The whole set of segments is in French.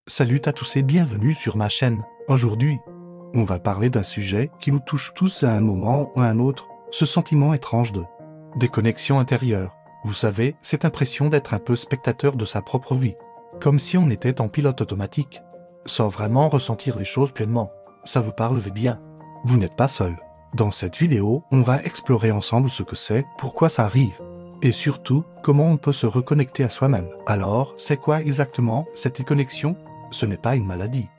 Salut à tous et bienvenue sur ma chaîne. Aujourd'hui, on va parler d'un sujet qui nous touche tous à un moment ou à un autre, ce sentiment étrange de déconnexion intérieure. Vous savez, cette impression d'être un peu spectateur de sa propre vie, comme si on était en pilote automatique, sans vraiment ressentir les choses pleinement. Ça vous parle bien? Vous n'êtes pas seul. Dans cette vidéo, on va explorer ensemble ce que c'est, pourquoi ça arrive, et surtout, comment on peut se reconnecter à soi-même. Alors, c'est quoi exactement cette déconnexion? Ce n'est pas une maladie,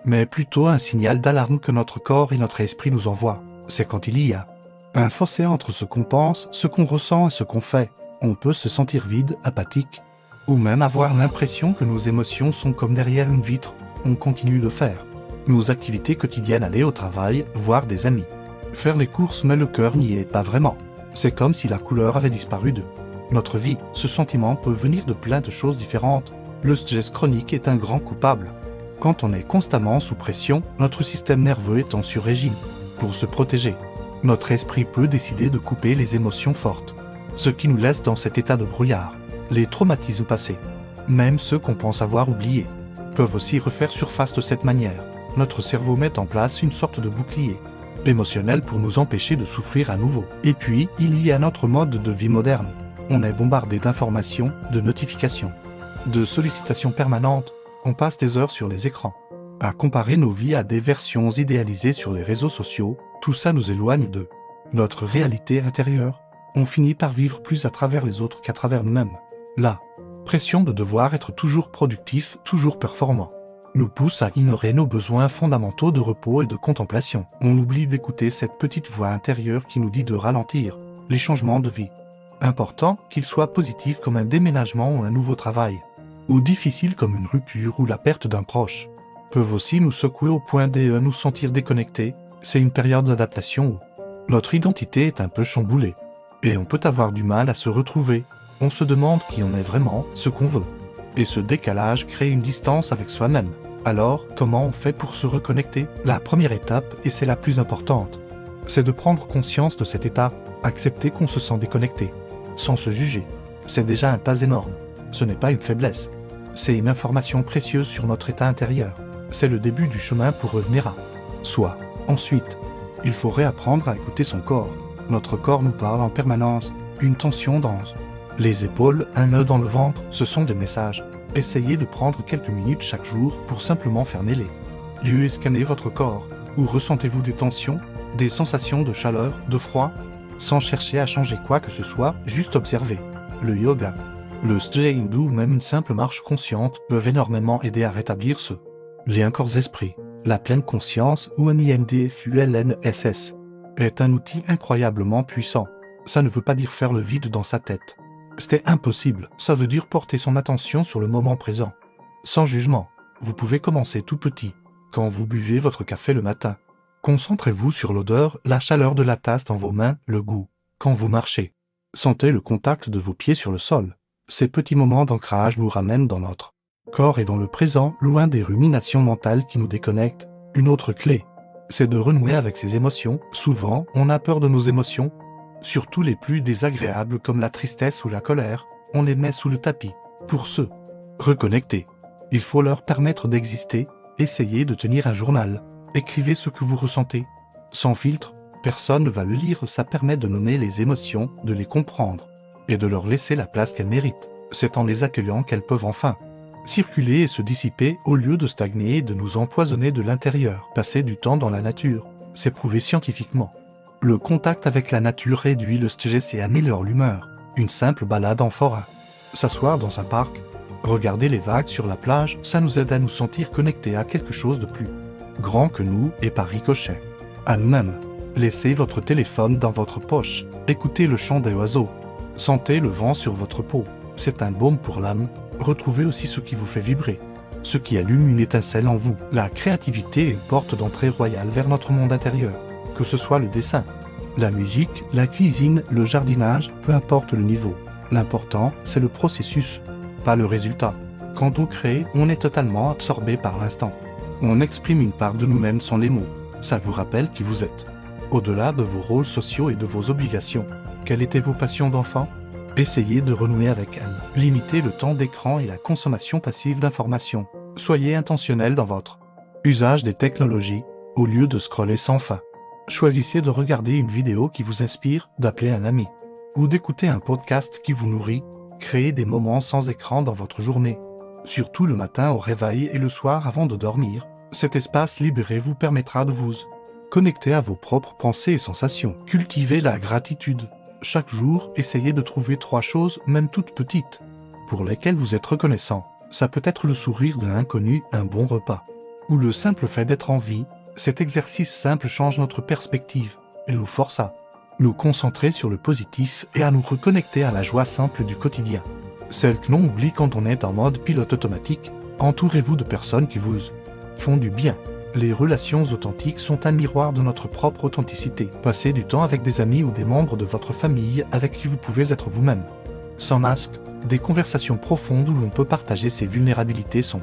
mais plutôt un signal d'alarme que notre corps et notre esprit nous envoient. C'est quand il y a un fossé entre ce qu'on pense, ce qu'on ressent et ce qu'on fait. On peut se sentir vide, apathique, ou même avoir l'impression que nos émotions sont comme derrière une vitre. On continue de faire nos activités quotidiennes, aller au travail, voir des amis, faire les courses, mais le cœur n'y est pas vraiment. C'est comme si la couleur avait disparu de notre vie. Ce sentiment peut venir de plein de choses différentes. Le stress chronique est un grand coupable. Quand on est constamment sous pression, notre système nerveux est en sur-régime. Pour se protéger, notre esprit peut décider de couper les émotions fortes, ce qui nous laisse dans cet état de brouillard. Les traumatismes passés, même ceux qu'on pense avoir oubliés, peuvent aussi refaire surface de cette manière. Notre cerveau met en place une sorte de bouclier émotionnel pour nous empêcher de souffrir à nouveau. Et puis, il y a notre mode de vie moderne. On est bombardé d'informations, de notifications, de sollicitations permanentes. On passe des heures sur les écrans, à comparer nos vies à des versions idéalisées sur les réseaux sociaux. Tout ça nous éloigne de notre réalité intérieure. On finit par vivre plus à travers les autres qu'à travers nous-mêmes. La pression de devoir être toujours productif, toujours performant, nous pousse à ignorer nos besoins fondamentaux de repos et de contemplation. On oublie d'écouter cette petite voix intérieure qui nous dit de ralentir les changements de vie, important qu'ils soient positifs comme un déménagement ou un nouveau travail, ou difficiles comme une rupture ou la perte d'un proche, peuvent aussi nous secouer au point de nous sentir déconnectés. C'est une période d'adaptation où notre identité est un peu chamboulée, et on peut avoir du mal à se retrouver. On se demande qui on est vraiment, ce qu'on veut. Et ce décalage crée une distance avec soi-même. Alors, comment on fait pour se reconnecter? La première étape, et c'est la plus importante, c'est de prendre conscience de cet état, accepter qu'on se sent déconnecté, sans se juger. C'est déjà un pas énorme. Ce n'est pas une faiblesse. C'est une information précieuse sur notre état intérieur. C'est le début du chemin pour revenir à soi. Ensuite, il faut réapprendre à écouter son corps. Notre corps nous parle en permanence. Une tension dans les épaules, un nœud dans le ventre, ce sont des messages. Essayez de prendre quelques minutes chaque jour pour simplement fermer les yeux et scanner votre corps. Où ressentez-vous des tensions, des sensations de chaleur, de froid? Sans chercher à changer quoi que ce soit, juste observer. Le yoga, le stretching hindou ou même une simple marche consciente peuvent énormément aider à rétablir ce lien corps-esprit. La pleine conscience, ou mindfulness, est un outil incroyablement puissant. Ça ne veut pas dire faire le vide dans sa tête. C'est impossible. Ça veut dire porter son attention sur le moment présent, sans jugement. Vous pouvez commencer tout petit. Quand vous buvez votre café le matin, concentrez-vous sur l'odeur, la chaleur de la tasse dans vos mains, le goût. Quand vous marchez, sentez le contact de vos pieds sur le sol. Ces petits moments d'ancrage nous ramènent dans notre corps et dans le présent, loin des ruminations mentales qui nous déconnectent. Une autre clé, c'est de renouer avec ses émotions. Souvent, on a peur de nos émotions, surtout les plus désagréables comme la tristesse ou la colère. On les met sous le tapis. Pour se reconnecter, il faut leur permettre d'exister. Essayez de tenir un journal. Écrivez ce que vous ressentez. Sans filtre, personne ne va le lire. Ça permet de nommer les émotions, de les comprendre, et de leur laisser la place qu'elles méritent. C'est en les accueillant qu'elles peuvent enfin circuler et se dissiper, au lieu de stagner et de nous empoisonner de l'intérieur. Passer du temps dans la nature, c'est prouvé scientifiquement. Le contact avec la nature réduit le stress et améliore l'humeur. Une simple balade en forêt, s'asseoir dans un parc, regarder les vagues sur la plage, ça nous aide à nous sentir connectés à quelque chose de plus grand que nous et par ricochet à nous-mêmes. Laissez votre téléphone dans votre poche, écoutez le chant des oiseaux, sentez le vent sur votre peau. C'est un baume pour l'âme. Retrouvez aussi ce qui vous fait vibrer, ce qui allume une étincelle en vous. La créativité est une porte d'entrée royale vers notre monde intérieur. Que ce soit le dessin, la musique, la cuisine, le jardinage, peu importe le niveau. L'important, c'est le processus, pas le résultat. Quand on crée, on est totalement absorbé par l'instant. On exprime une part de nous-mêmes sans les mots. Ça vous rappelle qui vous êtes. Au-delà de vos rôles sociaux et de vos obligations, quelles étaient vos passions d'enfant? Essayez de renouer avec elles. Limitez le temps d'écran et la consommation passive d'informations. Soyez intentionnel dans votre usage des technologies, au lieu de scroller sans fin. Choisissez de regarder une vidéo qui vous inspire, d'appeler un ami, ou d'écouter un podcast qui vous nourrit. Créez des moments sans écran dans votre journée, surtout le matin au réveil et le soir avant de dormir. Cet espace libéré vous permettra de vous connecter à vos propres pensées et sensations. Cultivez la gratitude. Chaque jour, essayez de trouver 3 choses, même toutes petites, pour lesquelles vous êtes reconnaissant. Ça peut être le sourire d'un inconnu, un bon repas, ou le simple fait d'être en vie. Cet exercice simple change notre perspective et nous force à nous concentrer sur le positif et à nous reconnecter à la joie simple du quotidien, celle que l'on oublie quand on est en mode pilote automatique. Entourez-vous de personnes qui vous font du bien. Les relations authentiques sont un miroir de notre propre authenticité. Passez du temps avec des amis ou des membres de votre famille avec qui vous pouvez être vous-même, sans masque. Des conversations profondes où l'on peut partager ses vulnérabilités sont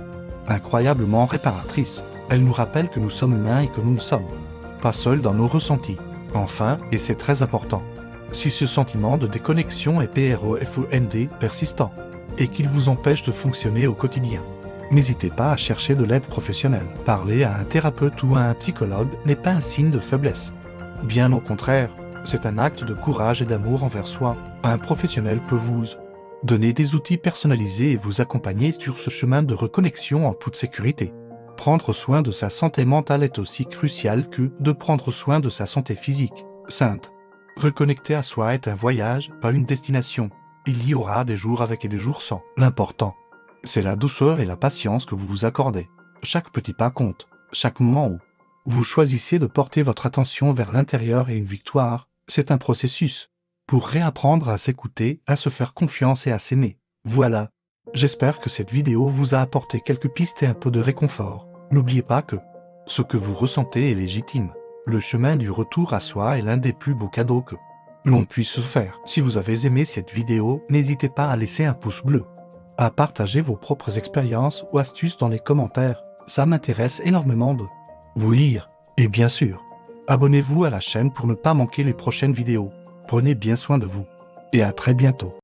incroyablement réparatrices. Elles nous rappellent que nous sommes humains et que nous ne sommes pas seuls dans nos ressentis. Enfin, et c'est très important, si ce sentiment de déconnexion est profond, persistant, et qu'il vous empêche de fonctionner au quotidien, n'hésitez pas à chercher de l'aide professionnelle. Parler à un thérapeute ou à un psychologue n'est pas un signe de faiblesse. Bien au contraire, c'est un acte de courage et d'amour envers soi. Un professionnel peut vous donner des outils personnalisés et vous accompagner sur ce chemin de reconnexion en toute sécurité. Prendre soin de sa santé mentale est aussi crucial que de prendre soin de sa santé physique. Sainte. Reconnecter à soi est un voyage, pas une destination. Il y aura des jours avec et des jours sans. L'important, c'est la douceur et la patience que vous vous accordez. Chaque petit pas compte. Chaque moment où vous choisissez de porter votre attention vers l'intérieur est une victoire. C'est un processus pour réapprendre à s'écouter, à se faire confiance et à s'aimer. Voilà. J'espère que cette vidéo vous a apporté quelques pistes et un peu de réconfort. N'oubliez pas que ce que vous ressentez est légitime. Le chemin du retour à soi est l'un des plus beaux cadeaux que l'on puisse se faire. Si vous avez aimé cette vidéo, n'hésitez pas à laisser un pouce bleu, à partager vos propres expériences ou astuces dans les commentaires. Ça m'intéresse énormément de vous lire. Et bien sûr, abonnez-vous à la chaîne pour ne pas manquer les prochaines vidéos. Prenez bien soin de vous. Et à très bientôt.